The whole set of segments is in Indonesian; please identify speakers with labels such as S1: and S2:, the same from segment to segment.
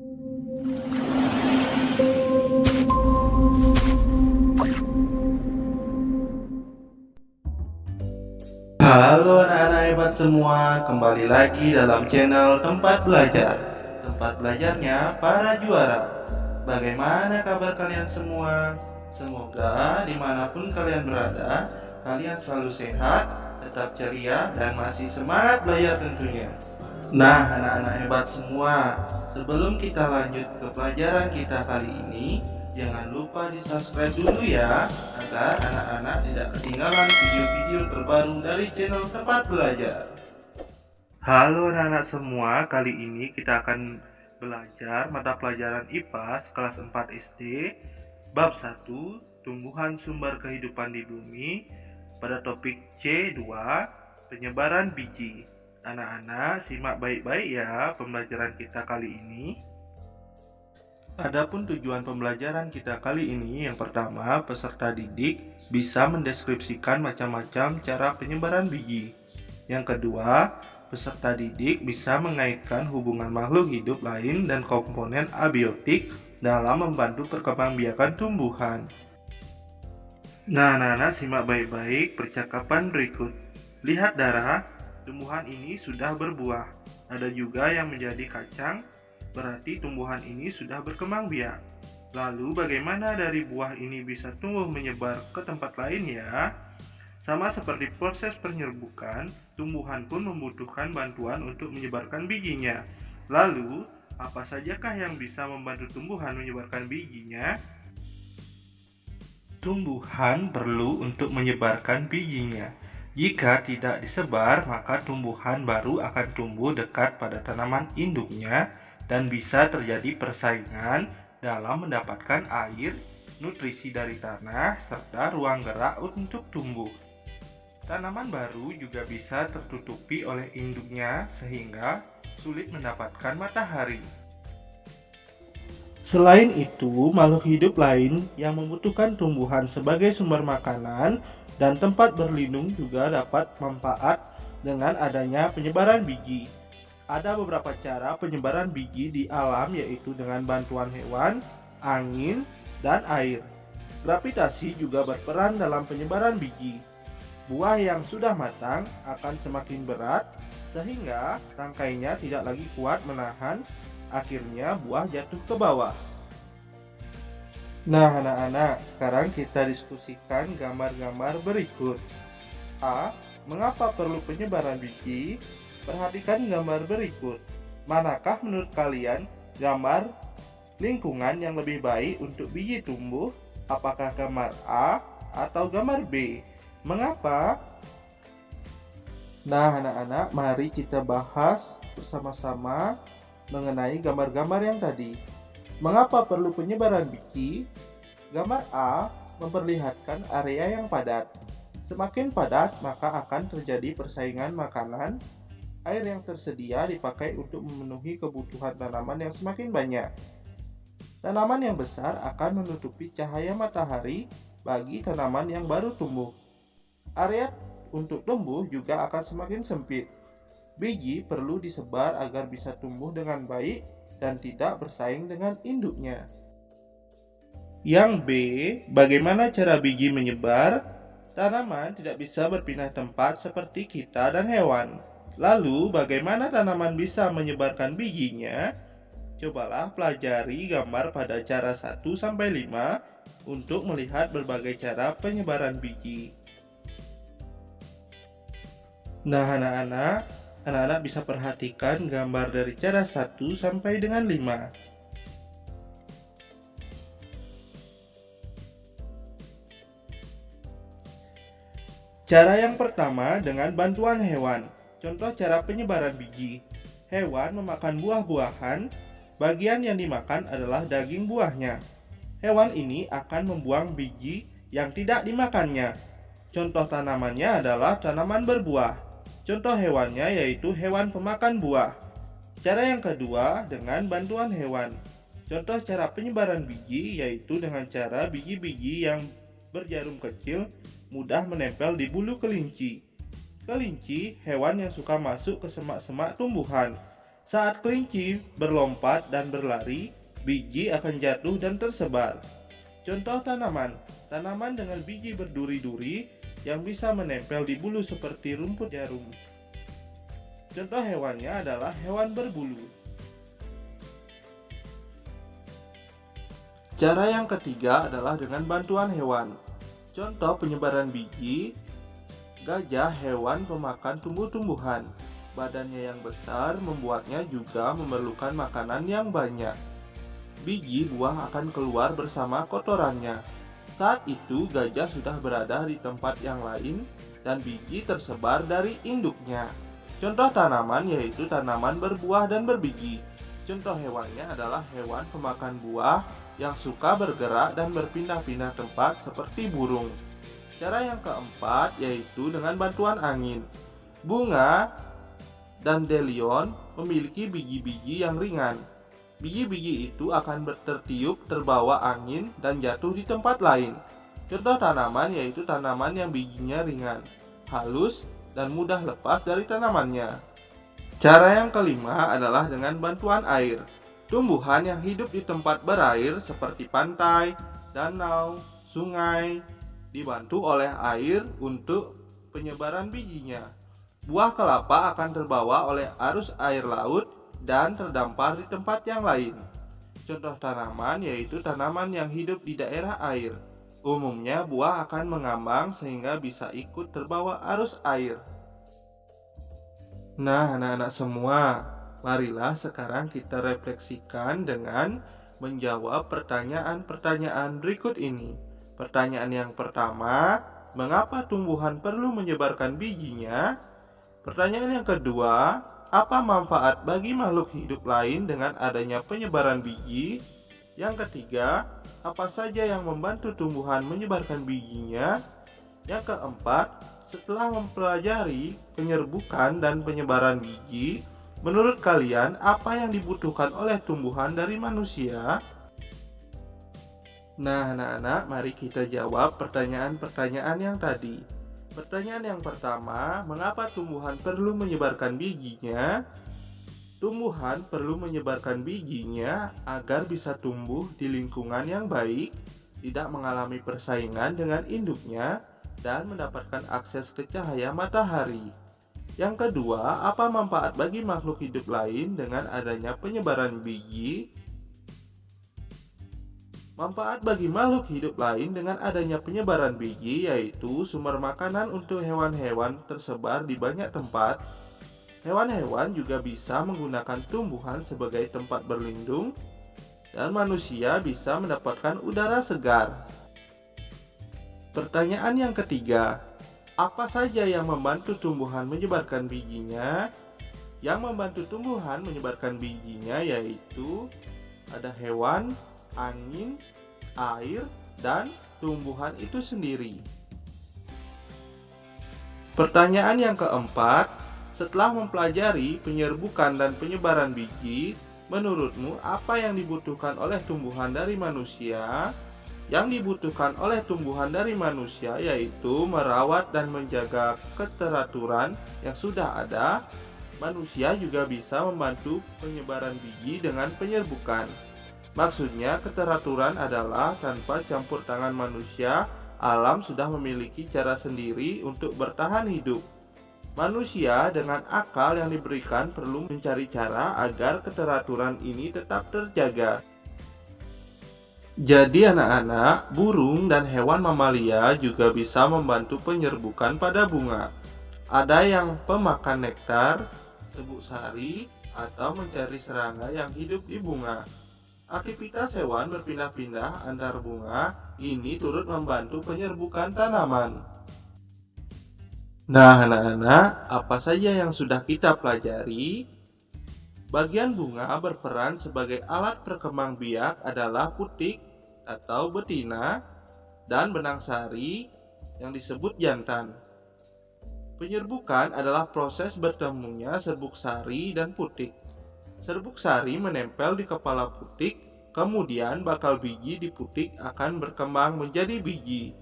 S1: Halo anak-anak hebat semua, kembali lagi dalam channel Tempat Belajar. Tempat belajarnya para juara. Bagaimana kabar kalian semua? Semoga dimanapun kalian berada, kalian selalu sehat, tetap ceria, dan masih semangat belajar tentunya. Nah anak-anak hebat semua, sebelum kita lanjut ke pelajaran kita kali ini, jangan lupa di subscribe dulu ya, agar anak-anak tidak ketinggalan video-video terbaru dari channel Tempat Belajar. Halo anak-anak semua, kali ini kita akan belajar mata pelajaran IPA kelas 4 SD Bab 1 Tumbuhan Sumber Kehidupan di Bumi pada topik C2 Penyebaran Biji. Anak-anak simak baik-baik ya pembelajaran kita kali ini. Adapun tujuan pembelajaran kita kali ini, yang pertama, peserta didik bisa mendeskripsikan macam-macam cara penyebaran biji. Yang kedua, peserta didik bisa mengaitkan hubungan makhluk hidup lain dan komponen abiotik dalam membantu perkembangbiakan tumbuhan. Nah, anak-anak simak baik-baik percakapan berikut. Lihat darah, tumbuhan ini sudah berbuah. Ada juga yang menjadi kacang, berarti tumbuhan ini sudah berkembang biak. Lalu bagaimana dari buah ini bisa tumbuh menyebar ke tempat lain ya? Sama seperti proses penyerbukan, tumbuhan pun membutuhkan bantuan untuk menyebarkan bijinya. Lalu, apa sajakah yang bisa membantu tumbuhan menyebarkan bijinya? Tumbuhan perlu untuk menyebarkan bijinya. Jika tidak disebar, maka tumbuhan baru akan tumbuh dekat pada tanaman induknya dan bisa terjadi persaingan dalam mendapatkan air, nutrisi dari tanah, serta ruang gerak untuk tumbuh. Tanaman baru juga bisa tertutupi oleh induknya sehingga sulit mendapatkan matahari. Selain itu, makhluk hidup lain yang membutuhkan tumbuhan sebagai sumber makanan dan tempat berlindung juga dapat manfaat dengan adanya penyebaran biji. Ada beberapa cara penyebaran biji di alam, yaitu dengan bantuan hewan, angin, dan air. Gravitasi juga berperan dalam penyebaran biji. Buah yang sudah matang akan semakin berat sehingga tangkainya tidak lagi kuat menahan, akhirnya buah jatuh ke bawah. Nah anak-anak, sekarang kita diskusikan gambar-gambar berikut. A. Mengapa perlu penyebaran biji? Perhatikan gambar berikut. Manakah menurut kalian gambar lingkungan yang lebih baik untuk biji tumbuh? Apakah gambar A atau gambar B? Mengapa? Nah anak-anak, mari kita bahas bersama-sama mengenai gambar-gambar yang tadi. Mengapa perlu penyebaran biji? Gambar A memperlihatkan area yang padat. Semakin padat, maka akan terjadi persaingan makanan. Air yang tersedia dipakai untuk memenuhi kebutuhan tanaman yang semakin banyak. Tanaman yang besar akan menutupi cahaya matahari bagi tanaman yang baru tumbuh. Area untuk tumbuh juga akan semakin sempit. Biji perlu disebar agar bisa tumbuh dengan baik dan tidak bersaing dengan induknya. Yang B, bagaimana cara biji menyebar? Tanaman tidak bisa berpindah tempat seperti kita dan hewan. Lalu, bagaimana tanaman bisa menyebarkan bijinya? Cobalah pelajari gambar pada cara 1-5 untuk melihat berbagai cara penyebaran biji. Nah, anak-anak bisa perhatikan gambar dari cara 1 sampai dengan 5. Cara yang pertama dengan bantuan hewan. Contoh cara penyebaran biji. Hewan memakan buah-buahan, bagian yang dimakan adalah daging buahnya. Hewan ini akan membuang biji yang tidak dimakannya. Contoh tanamannya adalah tanaman berbuah. Contoh hewannya yaitu hewan pemakan buah. Cara yang kedua dengan bantuan hewan. Contoh cara penyebaran biji yaitu dengan cara biji-biji yang berjarum kecil mudah menempel di bulu kelinci. Kelinci hewan yang suka masuk ke semak-semak tumbuhan. Saat kelinci berlompat dan berlari, biji akan jatuh dan tersebar. Contoh tanaman, tanaman dengan biji berduri-duri yang bisa menempel di bulu seperti rumput jarum. Contoh hewannya adalah hewan berbulu. Cara yang ketiga adalah dengan bantuan hewan. Contoh penyebaran biji, gajah hewan pemakan tumbuh-tumbuhan. Badannya yang besar membuatnya juga memerlukan makanan yang banyak. Biji buah akan keluar bersama kotorannya. Saat itu gajah sudah berada di tempat yang lain dan biji tersebar dari induknya. Contoh tanaman yaitu tanaman berbuah dan berbiji. Contoh hewannya adalah hewan pemakan buah yang suka bergerak dan berpindah-pindah tempat seperti burung. Cara yang keempat yaitu dengan bantuan angin. Bunga dan dandelion memiliki biji-biji yang ringan. Biji-biji itu akan tertiup terbawa angin dan jatuh di tempat lain. Contoh tanaman yaitu tanaman yang bijinya ringan, halus, dan mudah lepas dari tanamannya. Cara yang kelima adalah dengan bantuan air. Tumbuhan yang hidup di tempat berair seperti pantai, danau, sungai, dibantu oleh air untuk penyebaran bijinya. Buah kelapa akan terbawa oleh arus air laut dan terdampar di tempat yang lain. Contoh tanaman yaitu tanaman yang hidup di daerah air. Umumnya buah akan mengambang sehingga bisa ikut terbawa arus air. Nah, anak-anak semua, marilah sekarang kita refleksikan dengan menjawab pertanyaan-pertanyaan berikut ini. Pertanyaan yang pertama, mengapa tumbuhan perlu menyebarkan bijinya? Pertanyaan yang kedua, apa manfaat bagi makhluk hidup lain dengan adanya penyebaran biji? Yang ketiga, apa saja yang membantu tumbuhan menyebarkan bijinya? Yang keempat, setelah mempelajari penyerbukan dan penyebaran biji, menurut kalian apa yang dibutuhkan oleh tumbuhan dari manusia? Nah, anak-anak, mari kita jawab pertanyaan-pertanyaan yang tadi. Pertanyaan yang pertama, mengapa tumbuhan perlu menyebarkan bijinya? Tumbuhan perlu menyebarkan bijinya agar bisa tumbuh di lingkungan yang baik, tidak mengalami persaingan dengan induknya, dan mendapatkan akses ke cahaya matahari. Yang kedua, apa manfaat bagi makhluk hidup lain dengan adanya penyebaran biji? Manfaat bagi makhluk hidup lain dengan adanya penyebaran biji yaitu sumber makanan untuk hewan-hewan tersebar di banyak tempat. Hewan-hewan juga bisa menggunakan tumbuhan sebagai tempat berlindung, dan manusia bisa mendapatkan udara segar. Pertanyaan yang ketiga, apa saja yang membantu tumbuhan menyebarkan bijinya? Yang membantu tumbuhan menyebarkan bijinya yaitu ada hewan, angin, air, dan tumbuhan itu sendiri. Pertanyaan yang keempat, setelah mempelajari penyerbukan dan penyebaran biji, menurutmu apa yang dibutuhkan oleh tumbuhan dari manusia? Yang dibutuhkan oleh tumbuhan dari manusia yaitu merawat dan menjaga keteraturan yang sudah ada. Manusia juga bisa membantu penyebaran biji dengan penyerbukan. Maksudnya, keteraturan adalah tanpa campur tangan manusia, alam sudah memiliki cara sendiri untuk bertahan hidup. Manusia dengan akal yang diberikan perlu mencari cara agar keteraturan ini tetap terjaga. Jadi anak-anak, burung dan hewan mamalia juga bisa membantu penyerbukan pada bunga. Ada yang pemakan nektar, serbuk sari, atau mencari serangga yang hidup di bunga. Aktivitas hewan berpindah-pindah antar bunga ini turut membantu penyerbukan tanaman. Nah, anak-anak, apa saja yang sudah kita pelajari? Bagian bunga berperan sebagai alat perkembang biak adalah putik atau betina dan benang sari yang disebut jantan. Penyerbukan adalah proses bertemunya serbuk sari dan putik. Serbuk sari menempel di kepala putik, kemudian bakal biji di putik akan berkembang menjadi biji.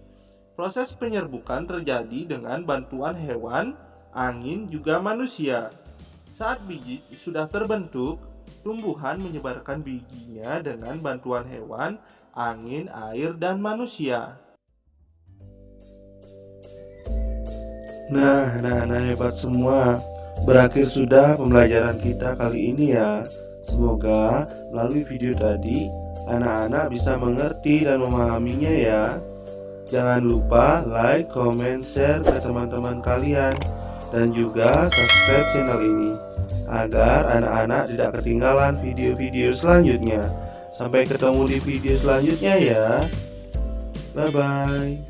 S1: Proses penyerbukan terjadi dengan bantuan hewan, angin, juga manusia. Saat biji sudah terbentuk, tumbuhan menyebarkan bijinya dengan bantuan hewan, angin, air, dan manusia.
S2: Nah, anak-anak hebat semua, berakhir sudah pembelajaran kita kali ini ya. Semoga melalui video tadi anak-anak bisa mengerti dan memahaminya ya. Jangan lupa like, comment, share ke teman-teman kalian, dan juga subscribe channel ini agar anak-anak tidak ketinggalan video-video selanjutnya. Sampai ketemu di video selanjutnya ya. Bye bye.